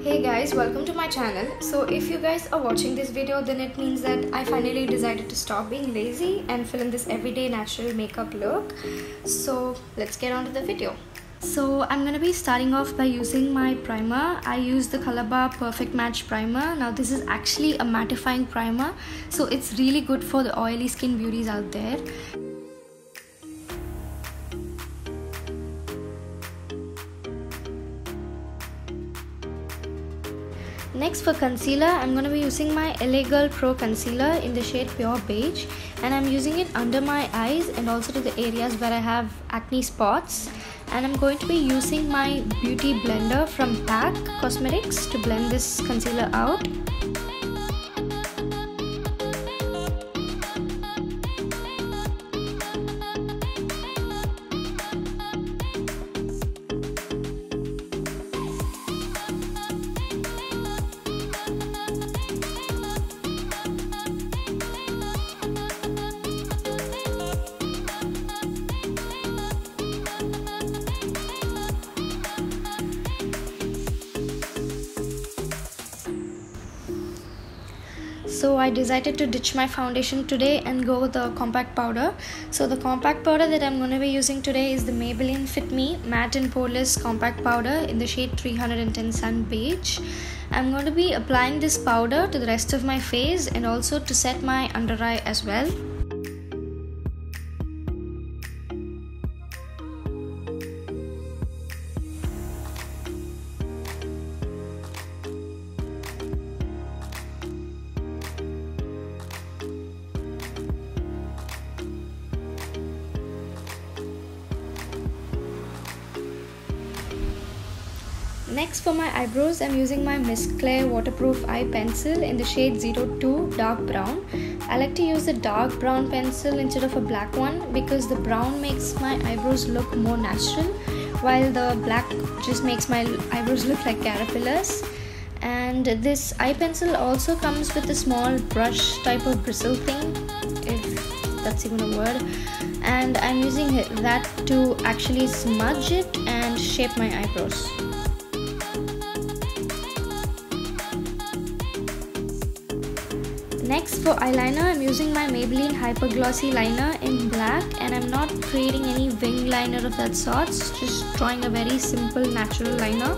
Hey guys, welcome to my channel. So if you guys are watching this video, then it means that I finally decided to stop being lazy and film this everyday natural makeup look. So let's get on to the video. So I'm going to be starting off by using my primer. I use the Colorbar Perfect Match Primer. Now this is actually a mattifying primer, so it's really good for the oily skin beauties out there. Next, for concealer, I'm going to be using my LA Girl Pro Concealer in the shade Pure Beige, and I'm using it under my eyes and also to the areas where I have acne spots. And I'm going to be using my beauty blender from PAC Cosmetics to blend this concealer out. So I decided to ditch my foundation today and go with the compact powder. So the compact powder that I'm going to be using today is the Maybelline Fit Me Matte and Poreless Compact Powder in the shade 310 Sun Beige. I'm going to be applying this powder to the rest of my face and also to set my under eye as well. Next, for my eyebrows, I'm using my Miss Claire Waterproof Eye Pencil in the shade 02 Dark Brown. I like to use a dark brown pencil instead of a black one because the brown makes my eyebrows look more natural, while the black just makes my eyebrows look like caterpillars. And this eye pencil also comes with a small brush type of bristle thing, if that's even a word, and I'm using that to actually smudge it and shape my eyebrows. Next, for eyeliner, I'm using my Maybelline Hyper Glossy liner in black, and I'm not creating any wing liner of that sort, just drawing a very simple natural liner.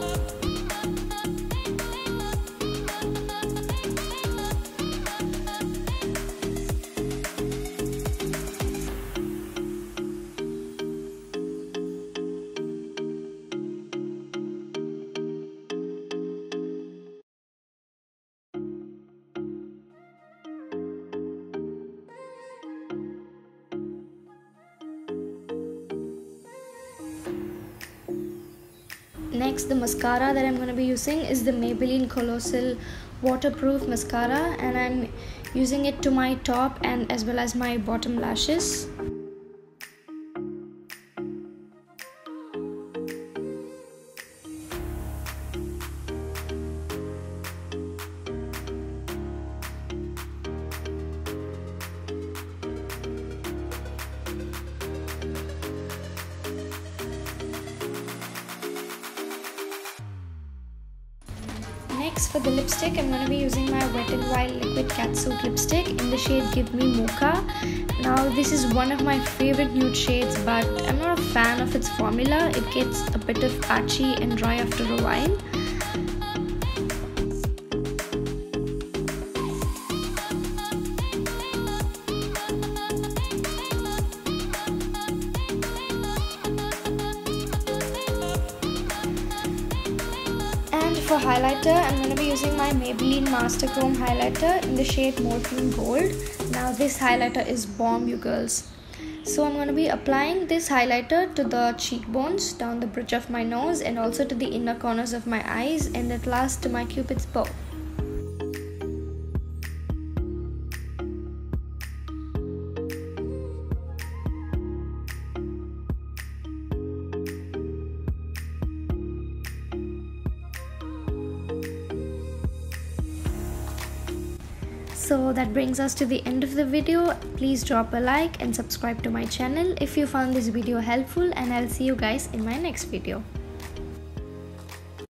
Next, the mascara that I'm going to be using is the Maybelline Colossal Waterproof Mascara, and I'm using it to my top and as well as my bottom lashes. Next, for the lipstick, I'm going to be using my Wet n Wild Liquid Catsuit lipstick in the shade Give Me Mocha. Now this is one of my favorite nude shades, but I'm not a fan of its formula. It gets a bit of patchy and dry after a while. For highlighter, I'm going to be using my Maybelline Master Chrome highlighter in the shade Molten Gold. Now this highlighter is bomb, you girls. So I'm going to be applying this highlighter to the cheekbones, down the bridge of my nose, and also to the inner corners of my eyes, and at last to my cupid's bow. So that brings us to the end of the video. Please drop a like and subscribe to my channel if you found this video helpful, and I'll see you guys in my next video.